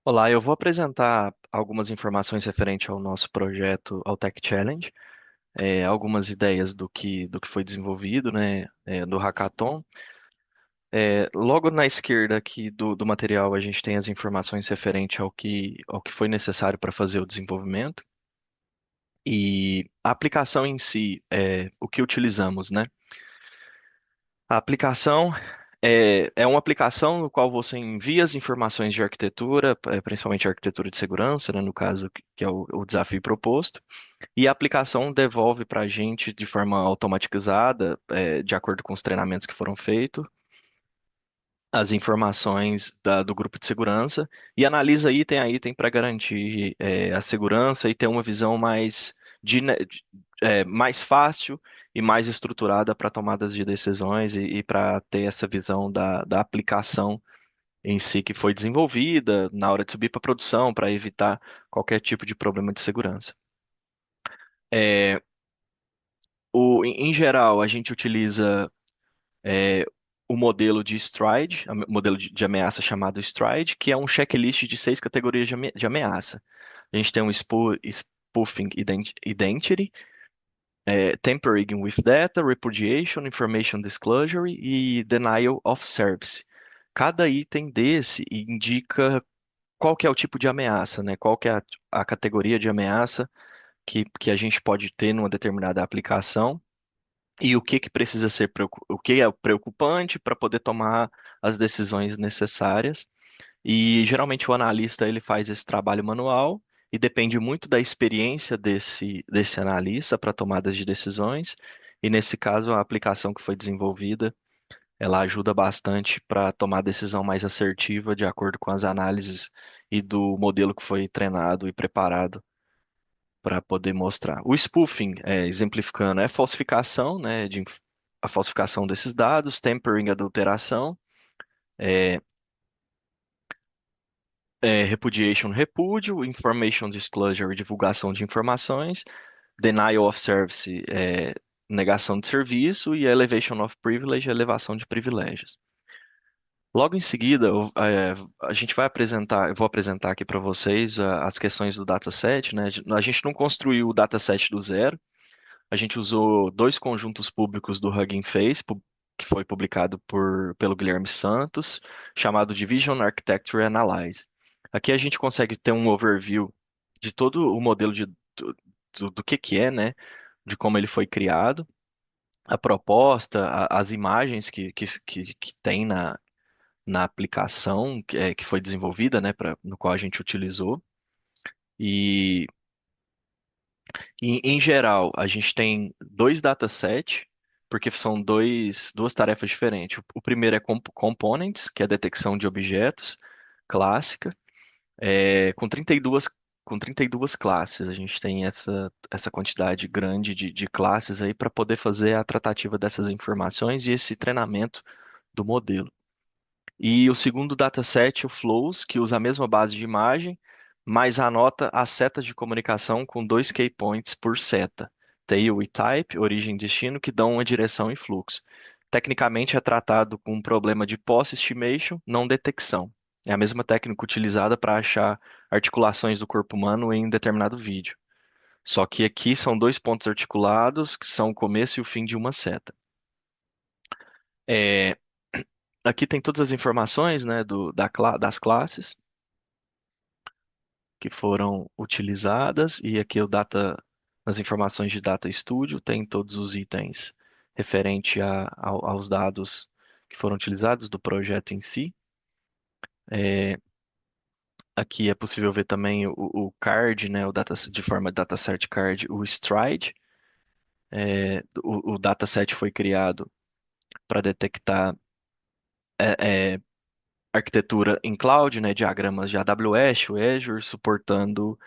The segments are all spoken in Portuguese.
Olá, eu vou apresentar algumas informações referente ao nosso projeto, ao Tech Challenge, algumas ideias do que foi desenvolvido, né, do Hackathon. Logo na esquerda aqui do material, a gente tem as informações referente ao que foi necessário para fazer o desenvolvimento e a aplicação em si, o que utilizamos, né? A aplicação é uma aplicação no qual você envia as informações de arquitetura, principalmente arquitetura de segurança, né, no caso, que é o desafio proposto. E a aplicação devolve para a gente de forma automatizada, de acordo com os treinamentos que foram feitos, as informações do grupo de segurança e analisa item a item para garantir a segurança e ter uma visão mais fácil e mais estruturada para tomadas de decisões e para ter essa visão da aplicação em si que foi desenvolvida na hora de subir para produção, para evitar qualquer tipo de problema de segurança. É, em geral, a gente utiliza é, o modelo de Stride, o modelo de ameaça chamado Stride, que é um checklist de 6 categorias de ameaça. A gente tem um spoofing identity, tampering with data, repudiation, information disclosure e denial of service. Cada item desse indica qual que é o tipo de ameaça, né? Qual que é a categoria de ameaça que a gente pode ter numa determinada aplicação e o que precisa ser, o que é preocupante para poder tomar as decisões necessárias. E geralmente o analista ele faz esse trabalho manual e depende muito da experiência desse analista para tomadas de decisões. E nesse caso, a aplicação que foi desenvolvida, ela ajuda bastante para tomar decisão mais assertiva de acordo com as análises e do modelo que foi treinado e preparado para poder mostrar. O spoofing, exemplificando, é falsificação, né, a falsificação desses dados, tampering, adulteração, é, repudiation, repúdio, information disclosure, divulgação de informações, denial of service, negação de serviço e elevation of privilege, elevação de privilégios. Logo em seguida, a gente vai apresentar, eu vou apresentar aqui para vocês as questões do dataset, né? A gente não construiu o dataset do zero. A gente usou dois conjuntos públicos do Hugging Face, que foi publicado pelo Guilherme Santos, chamado Division Architecture Analyze. Aqui a gente consegue ter um overview de todo o modelo do que é, né? De como ele foi criado, a proposta, as imagens que tem na aplicação que foi desenvolvida, né? No qual a gente utilizou. E em geral, a gente tem dois datasets, porque são duas tarefas diferentes. O primeiro é components, que é a detecção de objetos, clássica, com 32 classes. A gente tem essa quantidade grande de classes aí para poder fazer a tratativa dessas informações e esse treinamento do modelo. E o segundo dataset, o Flows, que usa a mesma base de imagem, mas anota as setas de comunicação com dois key points por seta, tail e type, origem e destino, que dão uma direção e fluxo. Tecnicamente é tratado com um problema de posse estimation, não detecção. É a mesma técnica utilizada para achar articulações do corpo humano em um determinado vídeo. Só que aqui são dois pontos articulados, que são o começo e o fim de uma seta. É, aqui tem todas as informações, né, das classes que foram utilizadas e aqui nas informações de Data Studio tem todos os itens referente aos dados que foram utilizados do projeto em si. É, aqui é possível ver também o card, né, de forma dataset card, o Stride. O dataset foi criado para detectar é, é, arquitetura em cloud, né, diagramas de AWS, o Azure, suportando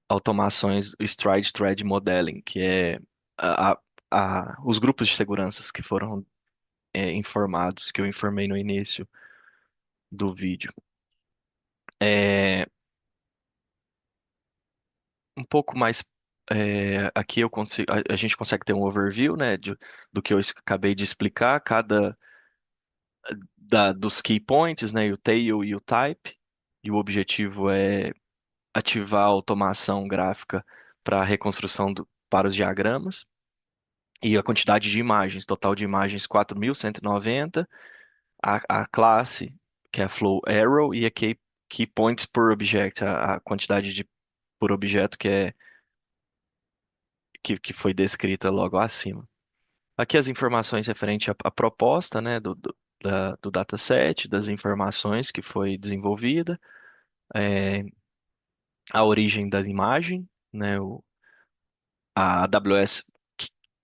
automações, o Stride Thread Modeling, que é a- os grupos de seguranças que foram informados, que eu informei no início do vídeo. É, um pouco mais aqui eu consigo, a gente consegue ter um overview, né, do que eu acabei de explicar, cada dos key points, né, o tail e o type. e o objetivo é ativar a automação gráfica para a reconstrução para os diagramas. E a quantidade de imagens, total de imagens 4.190, a classe, que é a Flow Arrow, e a Key Points per Object, a quantidade por objeto que foi descrita logo acima. Aqui as informações referentes à proposta, né, do dataset, das informações que foi desenvolvida, é, a origem da imagem, né, a AWS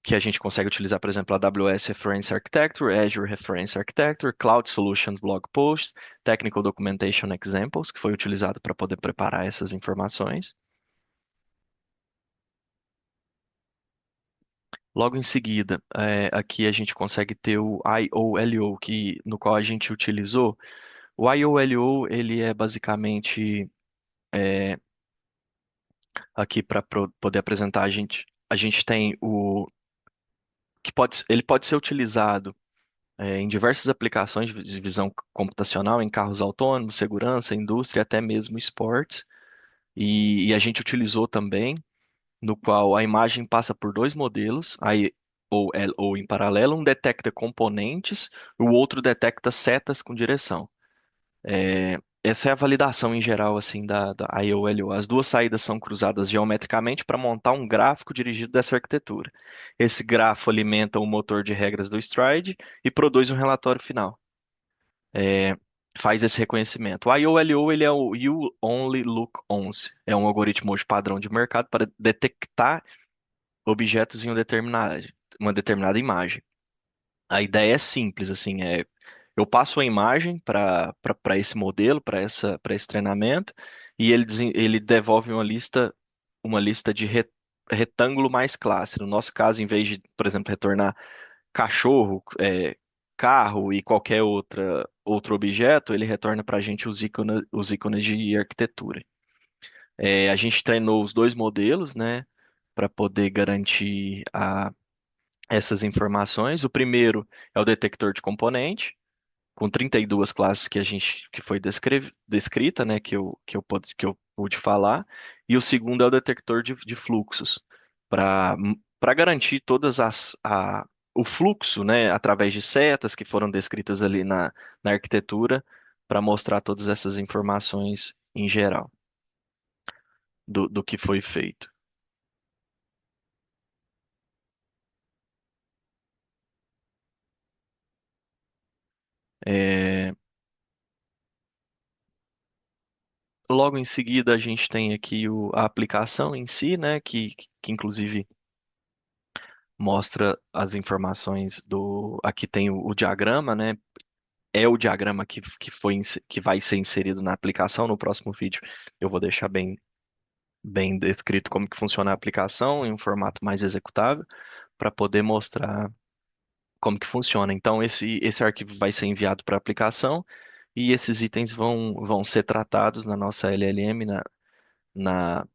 que a gente consegue utilizar, por exemplo, a AWS Reference Architecture, Azure Reference Architecture, Cloud Solutions Blog Posts, Technical Documentation Examples, que foi utilizado para poder preparar essas informações. Logo em seguida, aqui a gente consegue ter o IOLO, no qual a gente utilizou. O IOLO, ele é basicamente é, aqui para poder apresentar a gente tem ele pode ser utilizado em diversas aplicações de visão computacional, em carros autônomos, segurança, indústria, até mesmo esportes. E a gente utilizou também, no qual a imagem passa por dois modelos, ou em paralelo, um detecta componentes, o outro detecta setas com direção. Essa é a validação em geral assim da IOLO. As duas saídas são cruzadas geometricamente para montar um gráfico dirigido dessa arquitetura. Esse grafo alimenta o motor de regras do Stride e produz um relatório final. É, faz esse reconhecimento. O IOLO ele é o You Only Look Once. É um algoritmo hoje padrão de mercado para detectar objetos em uma determinada imagem. A ideia é simples, assim, eu passo a imagem para esse modelo, para esse treinamento, e ele devolve uma lista de retângulo mais classe. No nosso caso, em vez de, por exemplo, retornar cachorro, carro e qualquer outro objeto, ele retorna para a gente os ícones de arquitetura. A gente treinou os dois modelos, né, para poder garantir essas informações. O primeiro é o detector de componente, com 32 classes que foi descrita, né, que eu pude falar, e o segundo é o detector de fluxos, para garantir o fluxo, né, através de setas que foram descritas ali na arquitetura, para mostrar todas essas informações em geral do que foi feito. É, Logo em seguida, a gente tem aqui a aplicação em si, né, que inclusive mostra as informações do. Aqui tem o diagrama, né? É o diagrama que vai ser inserido na aplicação. No próximo vídeo eu vou deixar bem descrito como que funciona a aplicação em um formato mais executável para poder mostrar como que funciona. Então esse arquivo vai ser enviado para a aplicação e esses itens vão ser tratados na nossa LLM na,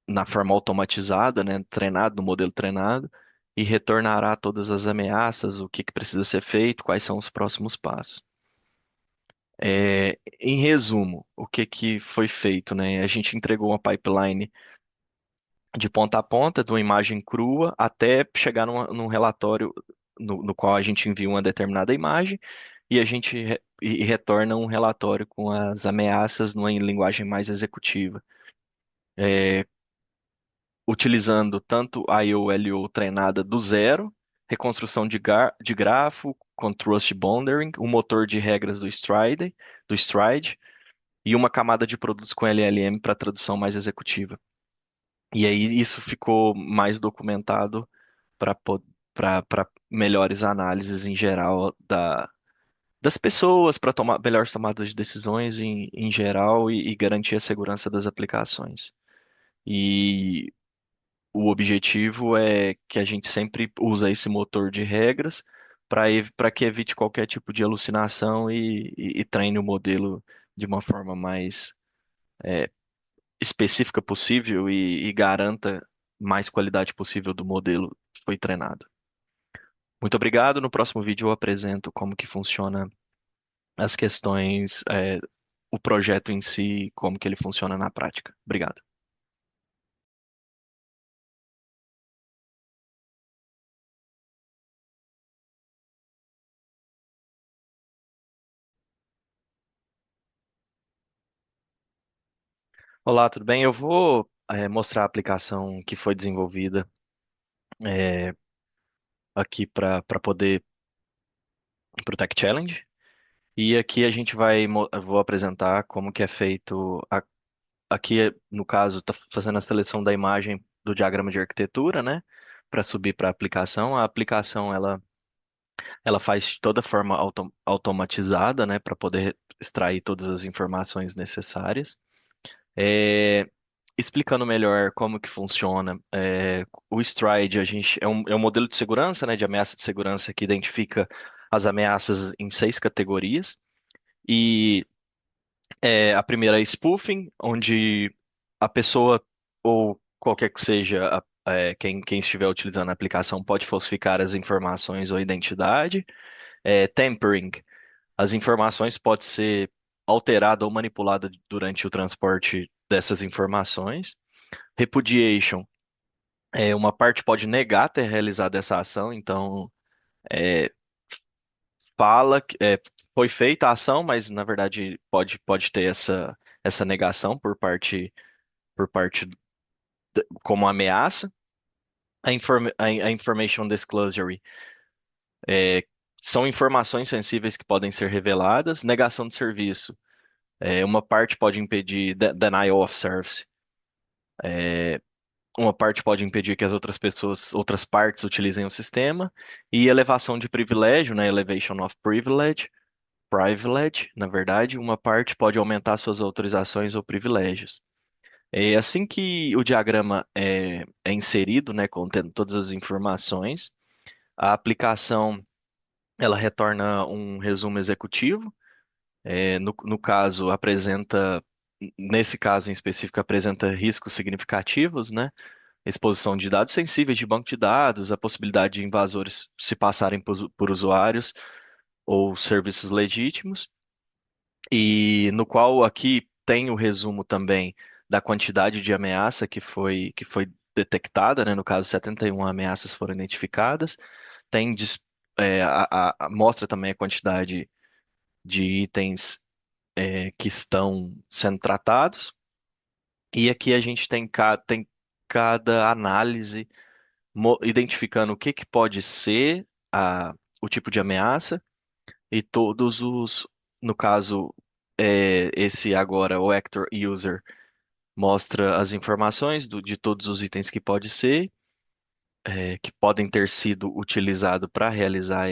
na forma automatizada, né, treinado, no modelo treinado, e retornará todas as ameaças, o que precisa ser feito, quais são os próximos passos. Em resumo, o que foi feito, né? A gente entregou uma pipeline de ponta a ponta, de uma imagem crua, até chegar num relatório no qual a gente envia uma determinada imagem e a gente retorna um relatório com as ameaças numa linguagem mais executiva. É, Utilizando tanto a IO-LO treinada do zero, reconstrução de grafo com Trust Boundary, um motor de regras do Stride e uma camada de produtos com LLM para tradução mais executiva. E aí isso ficou mais documentado para para melhores análises em geral das pessoas, para tomar melhores tomadas de decisões em geral e garantir a segurança das aplicações. E o objetivo é que a gente sempre usa esse motor de regras para que evite qualquer tipo de alucinação e treine o modelo de uma forma mais específica possível e garanta mais qualidade possível do modelo que foi treinado. Muito obrigado. No próximo vídeo eu apresento como que funciona as questões o projeto em si, como que ele funciona na prática. Obrigado. Olá, tudo bem? Eu vou mostrar a aplicação que foi desenvolvida é, aqui para poder para o Tech Challenge. E aqui a gente eu vou apresentar como que é feito. Aqui, no caso, está fazendo a seleção da imagem do diagrama de arquitetura, né? Para subir para a aplicação. A aplicação ela faz toda forma automatizada, né? Para poder extrair todas as informações necessárias. É, explicando melhor como que funciona, o Stride é um modelo de segurança, né, de ameaça de segurança que identifica as ameaças em 6 categorias. E a primeira é spoofing, onde a pessoa ou qualquer que seja quem estiver utilizando a aplicação pode falsificar as informações ou identidade. Tampering, as informações podem ser alteradas ou manipuladas durante o transporte dessas informações. Repudiation, uma parte pode negar ter realizado essa ação, então é, fala que foi feita a ação, mas na verdade pode ter essa negação por parte como ameaça. A information disclosure é, são informações sensíveis que podem ser reveladas. Negação de serviço, uma parte pode impedir denial of service. Uma parte pode impedir que as outras pessoas, outras partes utilizem o sistema, e elevação de privilégio, né, elevation of privilege, na verdade, uma parte pode aumentar suas autorizações ou privilégios. É assim que o diagrama é inserido, né, contendo todas as informações, a aplicação ela retorna um resumo executivo. No caso, nesse caso em específico, apresenta riscos significativos, né? Exposição de dados sensíveis de banco de dados, a possibilidade de invasores se passarem por usuários ou serviços legítimos, e no qual aqui tem o resumo também da quantidade de ameaça que foi detectada, né? No caso, 71 ameaças foram identificadas. Tem mostra também a quantidade de itens que estão sendo tratados. E aqui a gente tem cada análise identificando o que que pode ser o tipo de ameaça e no caso, esse agora, o Actor User, mostra as informações de todos os itens que pode ser, que podem ter sido utilizados para realizar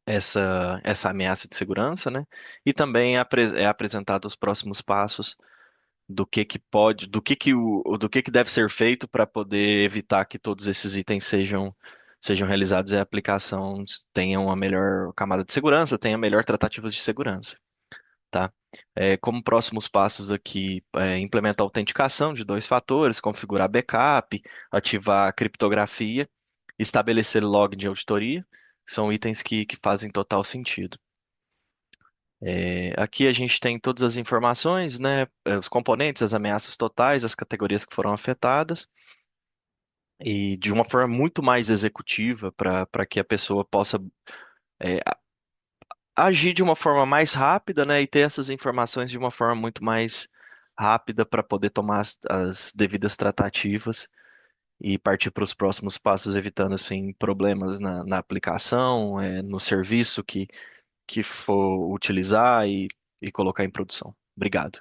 essa ameaça de segurança, né? E também é apresentado os próximos passos do que deve ser feito para poder evitar que todos esses itens sejam realizados e a aplicação tenha uma melhor camada de segurança, tenha melhor tratativas de segurança, tá? Como próximos passos aqui, implementar a autenticação de 2 fatores, configurar backup, ativar a criptografia, estabelecer log de auditoria, são itens que fazem total sentido. Aqui a gente tem todas as informações, né? Os componentes, as ameaças totais, as categorias que foram afetadas, e de uma forma muito mais executiva para que a pessoa possa é, a- agir de uma forma mais rápida, né? E ter essas informações de uma forma muito mais rápida para poder tomar as devidas tratativas e partir para os próximos passos, evitando assim problemas na aplicação, no serviço que for utilizar e colocar em produção. Obrigado.